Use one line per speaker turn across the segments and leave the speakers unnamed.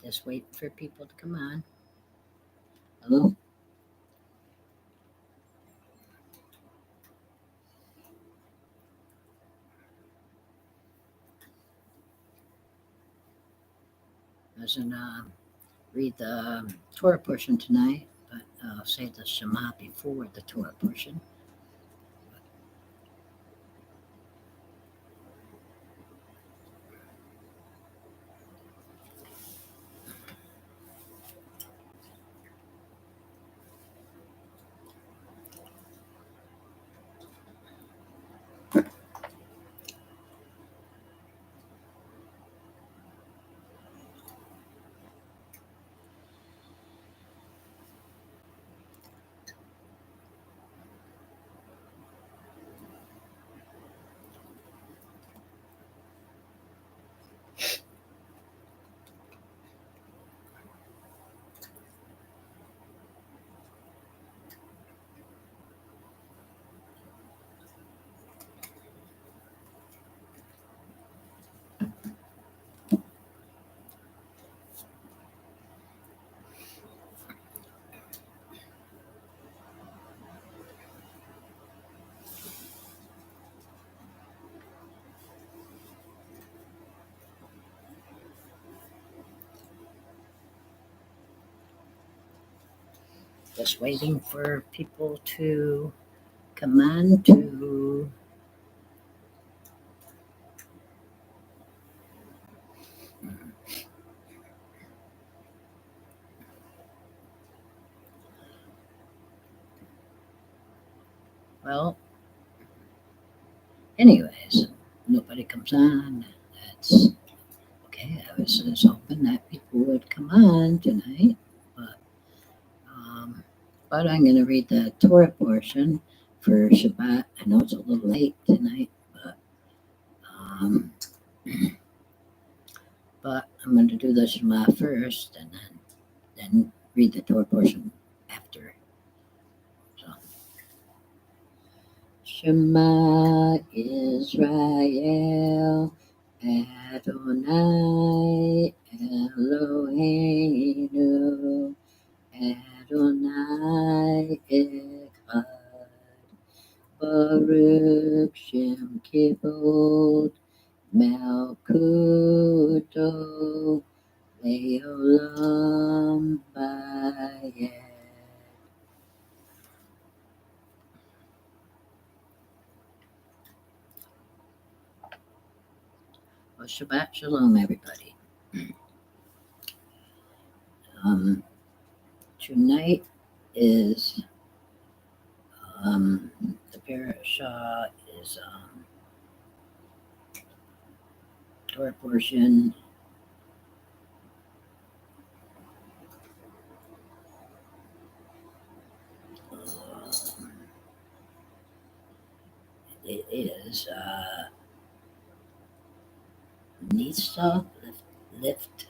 Just waiting for people to come on. Hello? I was going to read the Torah portion tonight, but I'll say the Shema before the Torah portion. Just waiting for people to come on to. Well, anyways, nobody comes on. That's okay. I was just hoping that people would come on tonight, but um, but I'm going to read the Torah portion for Shabbat. I know it's a little late tonight, um, but I'm going to do the Shema first, and then read the Torah portion after. So, Shema Israel, Adonai Eloheinu, Adonai Echad, Baruch Shem Kibod, Malkuto, Leolam Bayed. Well, Shabbat Shalom, everybody. Tonight is the parasha is Torah portion. It is Nisa, lift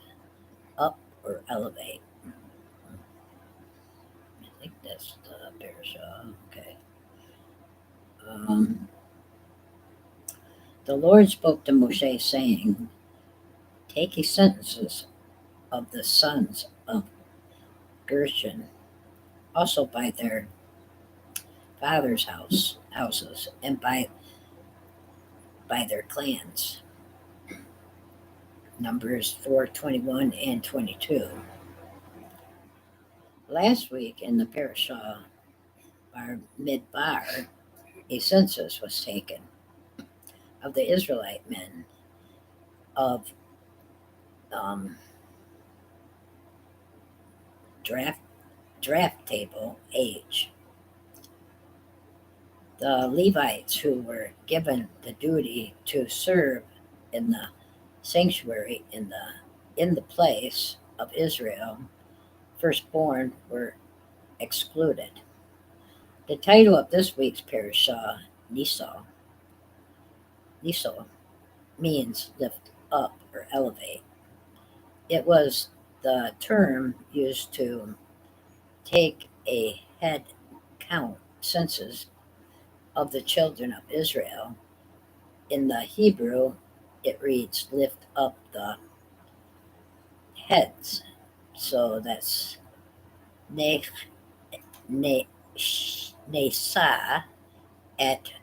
up or elevate. I think that's the parasha. Okay. The Lord spoke to Moshe, saying, "Take his sentences of the sons of Gershon, also by their fathers' houses, and by their clans." Numbers 4:21 and 22. Last week in the parasha Bar Midbar, a census was taken of the Israelite men of draft table age. The Levites who were given the duty to serve in the sanctuary in the place of Israel, firstborn, were excluded. The title of this week's parasha, Nisa, means lift up or elevate. It was the term used to take a head count census of the children of Israel. In the Hebrew, it reads lift up the heads. So that's ne, ne, nesa et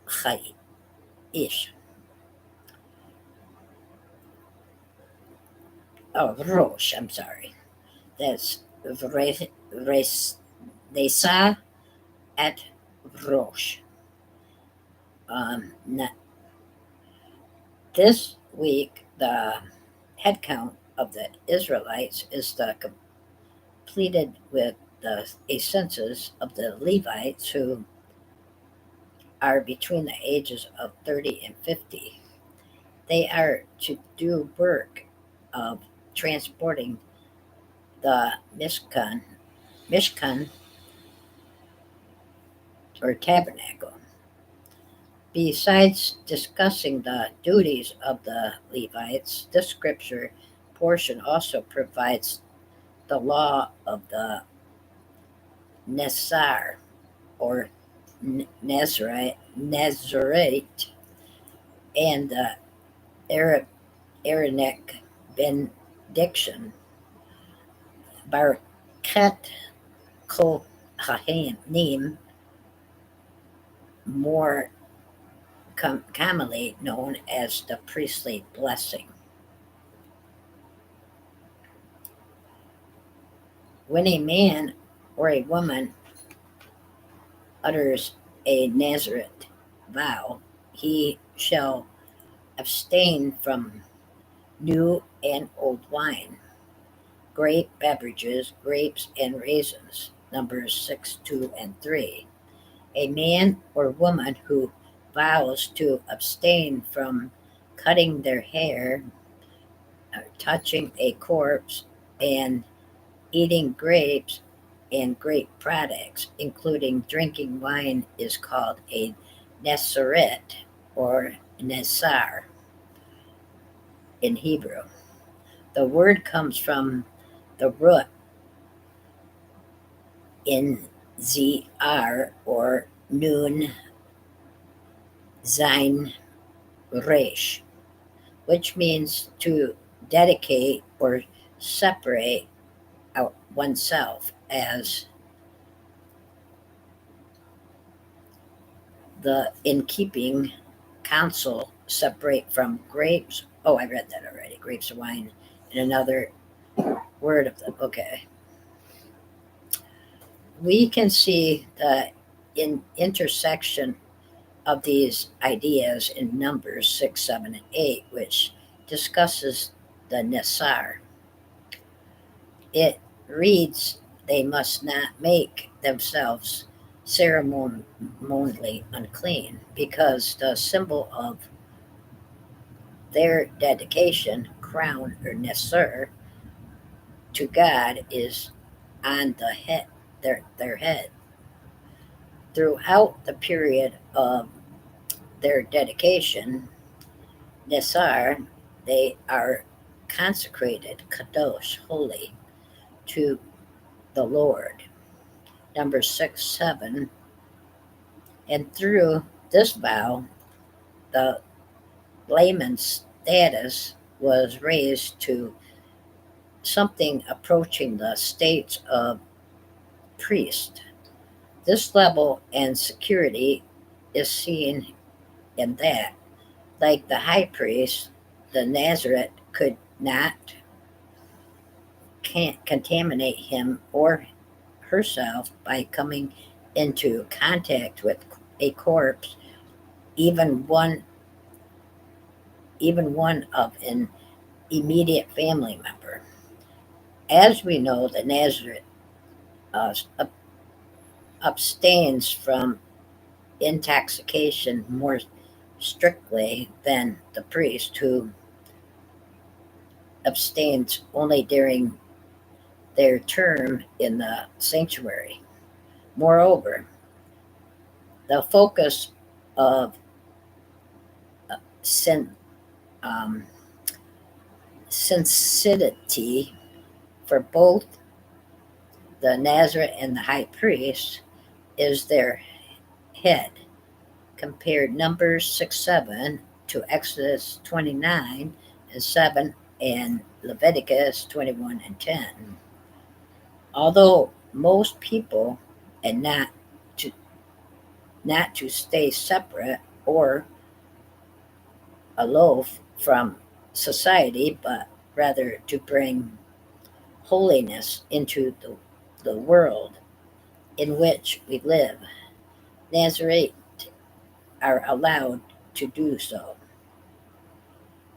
chaish. Oh, rosh, I'm sorry. That's nesa et rosh. Um, this week, the head count of the Israelites is completed with a census of the Levites who are between the ages of 30 and 50. They are to do work of transporting the Mishkan or tabernacle. Besides discussing the duties of the Levites, this scripture portion also provides the law of the Nesar or Nazarite and the Aaronic benediction. Birkat Kohanim, more commonly known as the priestly blessing. When a man or a woman utters a Nazarite vow, he shall abstain from new and old wine, grape beverages, grapes and raisins. Numbers 6, 2, and 3. A man or woman who vows to abstain from cutting their hair, touching a corpse, and eating grapes and grape products, including drinking wine, is called a Neseret or Nesar in Hebrew. The word comes from the root in ZR or Nun Zain Resh, which means to dedicate or separate out oneself, as the in keeping counsel separate from grapes. Oh, I read that already. Grapes of wine, and another word of the okay. We can see the intersection of these ideas in Numbers 6, 7, and 8, which discusses the Nesar. It reads, they must not make themselves ceremonially unclean, because the symbol of their dedication, crown or Nesar, to God is on the head, their head. Throughout the period of their dedication, Nesar, they are consecrated, kadosh, holy, to the Lord. Number 6, 7. And through this vow, the layman's status was raised to something approaching the states of priest. This level and security is seen in that, like the high priest, the Nazarite could not can't contaminate him or herself by coming into contact with a corpse, even one even one of an immediate family member. As we know, the Nazarite uh, abstains from intoxication more strictly than the priest, who abstains only during their term in the sanctuary. Moreover, the focus of sen- um, sensitivity for both the Nazarite and the high priest is their head. Compared Numbers 6, 7 to Exodus 29:7 and Leviticus 21:10. Although most people, and to not to stay separate or aloof from society, but rather to bring holiness into the world in which we live, Nazarite are allowed to do so.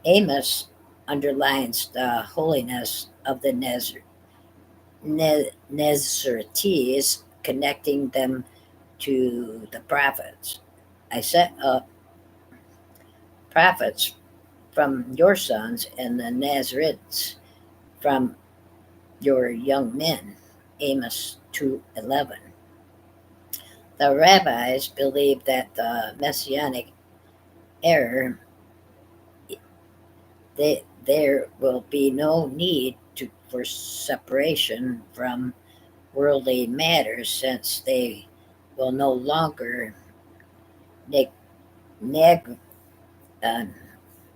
Amos underlines the holiness of the Nazarites, connecting them to the prophets. I set up prophets from your sons and the Nazarites from your young men. Amos 2:11. The rabbis believe that the messianic era there will be no need for separation from worldly matters, since they will no longer neg- neg- uh,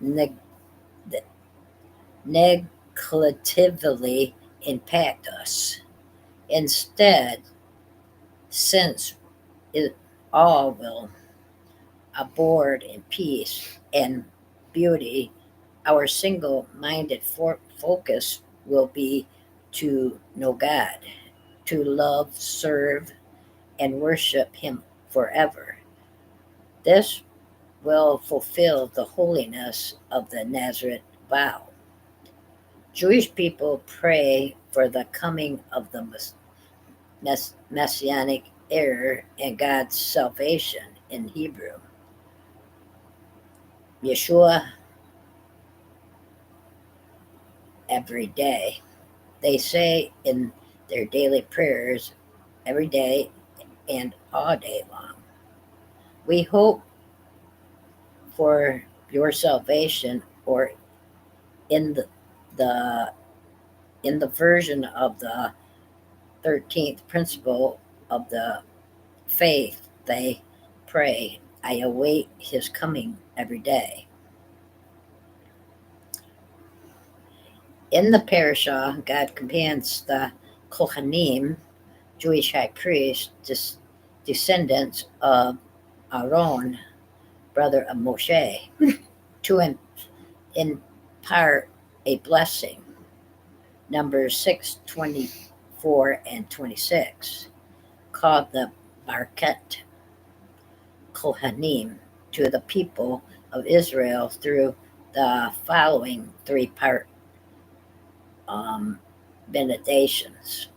neg- negatively impact us. Instead, since it all will aboard in peace and beauty, our single minded focus will be to know God, to love, serve, and worship Him forever. This will fulfill the holiness of the Nazareth vow. Jewish people pray for the coming of the messianic era and God's salvation in Hebrew. Yeshua every day. They say in their daily prayers every day and all day long. We hope for your salvation, or in the in the version of the 13th principle of the faith, they pray, I await his coming every day. In the parashah, God commands the Kohanim, Jewish high priests, descendants of Aaron, brother of Moshe, to impart a blessing. Numbers 6:24-26, called the Birkat Kohanim, to the people of Israel through the following three-part benedictions.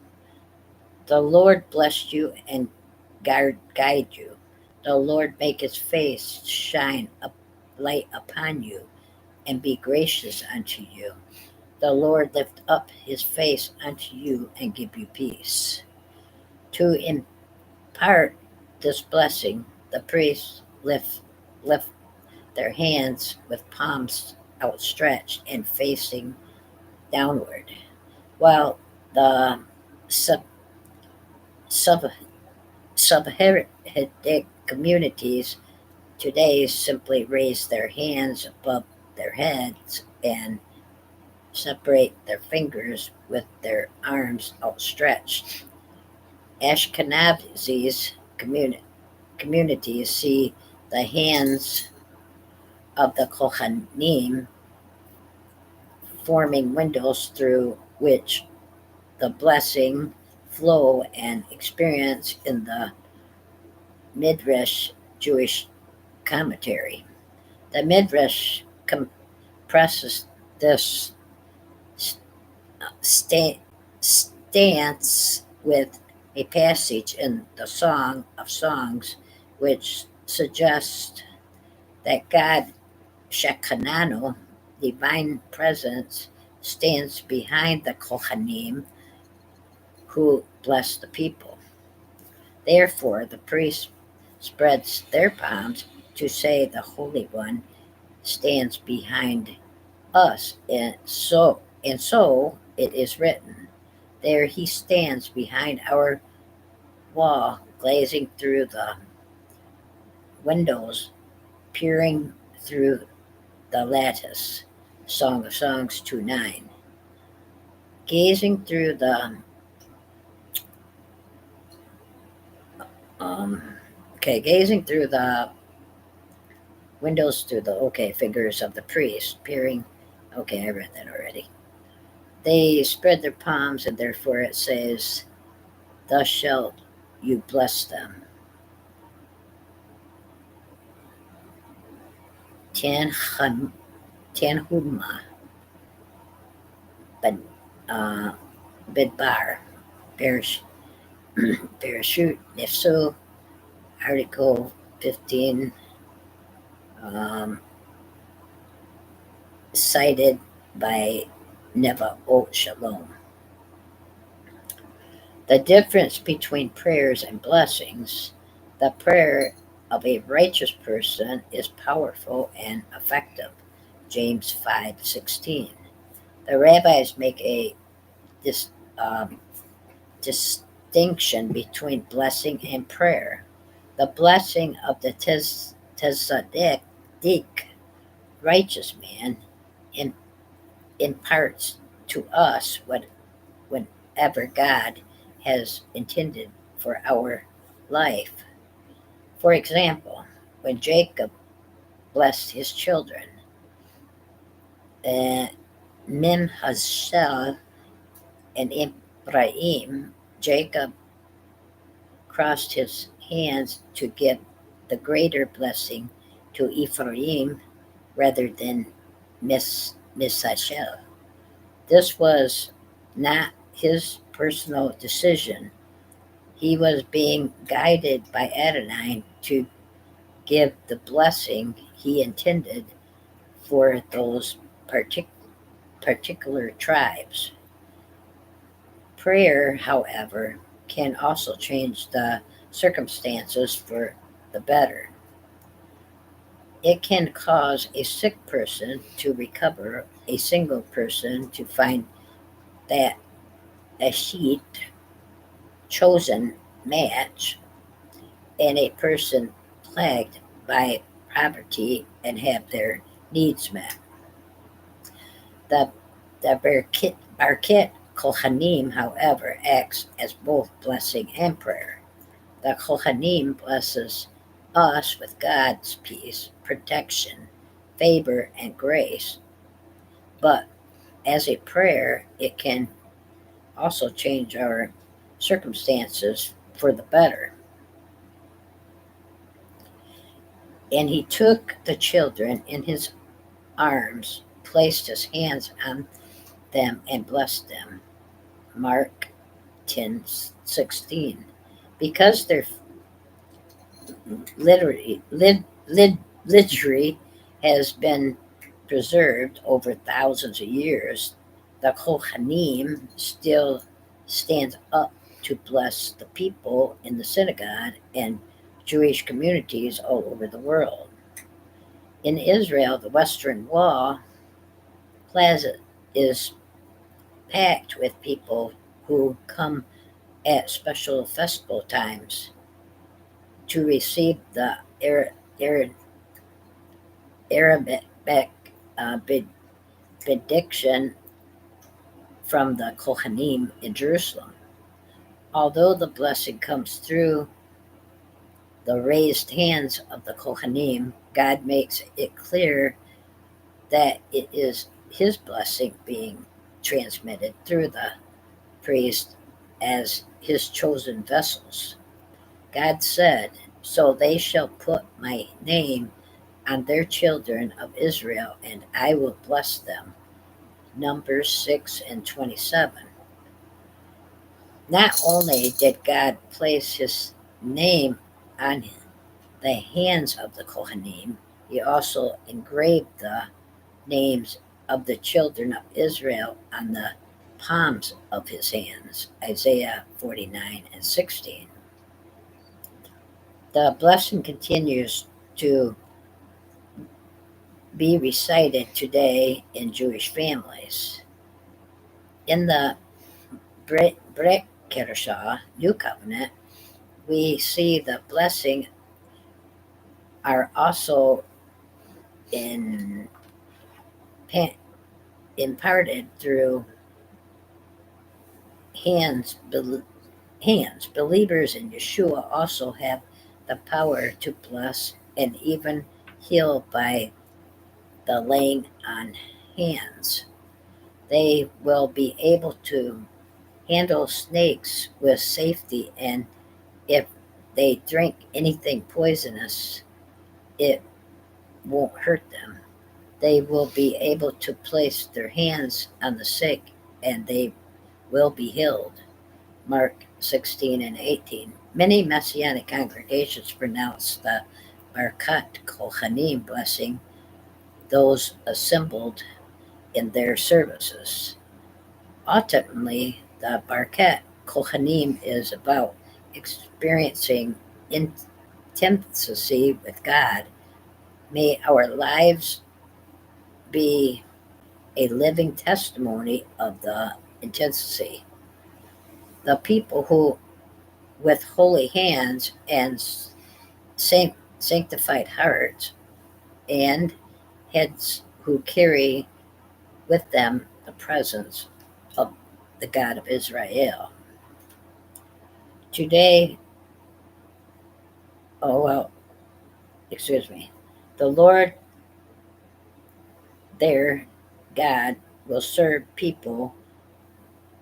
The Lord bless you and guide you. The Lord make his face shine up light upon you and be gracious unto you. The Lord lift up his face unto you and give you peace. To impart this blessing, the priests lift their hands with palms outstretched and facing downward, while the sub Saharantic communities today simply raise their hands above their heads and separate their fingers with their arms outstretched. Ashkenazi's communities see the hands of the Kohanim forming windows through which the blessing flow and experience in the Midrash Jewish commentary. The Midrash compresses this stance with a passage in the Song of Songs, which suggests that God Shekinah, divine presence, stands behind the Kohanim who bless the people. Therefore, the priest spreads their palms to say the Holy One stands behind us, and so it is written, there he stands behind our wall, glazing through the windows, peering through the lattice. Song of Songs 2:9. Gazing through the um, gazing through the windows through the figures of the priests peering. I read that already. They spread their palms, and therefore it says, "Thus shalt you bless them." Tanhuma Bed uh, Bedbar Parachute Nifsu, Article 15, um, cited by Neva O Shalom. The difference between prayers and blessings: the prayer of a righteous person is powerful and effective. James 5:16. The rabbis make a dis, um, distinction between blessing and prayer. The blessing of the tzaddik, righteous man, im- imparts to us whatever God has intended for our life. For example, when Jacob blessed his children, uh, Mim Hazel and Ephraim, Jacob crossed his hands to give the greater blessing to Ephraim rather than Misashel. This was not his personal decision. He was being guided by Adonai to give the blessing he intended for those particular tribes. Prayer, however, can also change the circumstances for the better. It can cause a sick person to recover, a single person to find that a sheet chosen match, and a person plagued by poverty and have their needs met. The, the Birkat Kohanim, however, acts as both blessing and prayer. The Kohanim blesses us with God's peace, protection, favor, and grace, but as a prayer, it can also change our circumstances for the better. And he took the children in his arms, placed his hands on them, and blessed them. Mark 10:16. Because their literary, liturgy has been preserved over thousands of years, the Kohanim still stands up to bless the people in the synagogue and Jewish communities all over the world. In Israel, the Western Wall Plaza is packed with people who come at special festival times to receive the Arabic benediction from the Kohanim in Jerusalem. Although the blessing comes through the raised hands of the Kohanim, God makes it clear that it is His blessing being transmitted through the priest as His chosen vessels. God said, "So they shall put my name on their children of Israel, and I will bless them." Numbers 6:27. Not only did God place his name on the hands of the Kohanim, he also engraved the names of the children of Israel on the palms of his hands. Isaiah 49:16. The blessing continues to be recited today in Jewish families. In the Brit New Covenant, we see the blessing are also in imparted through hands. Hands. Believers in Yeshua also have the power to bless and even heal by the laying on hands. They will be able to handle snakes with safety, and if they drink anything poisonous, it won't hurt them. They will be able to place their hands on the sick and they will be healed. Mark 16 and 18. Many Messianic congregations pronounce the Birkat Kohanim blessing those assembled in their services. Ultimately, the Birkat Kohanim is about experiencing intimacy with God. May our lives be a living testimony of the intensity. The people who, with holy hands and sanctified hearts and heads, who carry with them the presence of the God of Israel. Today, oh well, excuse me, the Lord, their God, will serve people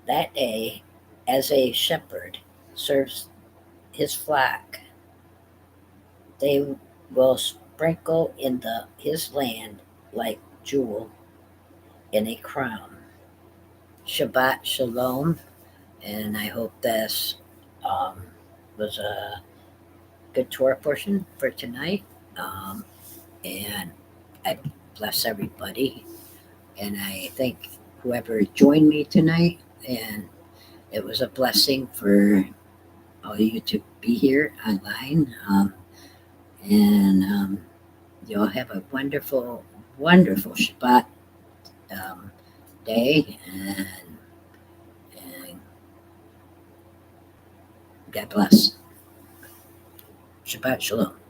that day as a shepherd serves his flock. They will sprinkle in his land like jewel in a crown. Shabbat Shalom, and I hope this um, was a good Torah portion for tonight. Um, and I bless everybody, and I thank whoever joined me tonight. And it was a blessing for all of you to be here online. And you all have a wonderful, wonderful Shabbat um, day, and God bless. Shabbat Shalom.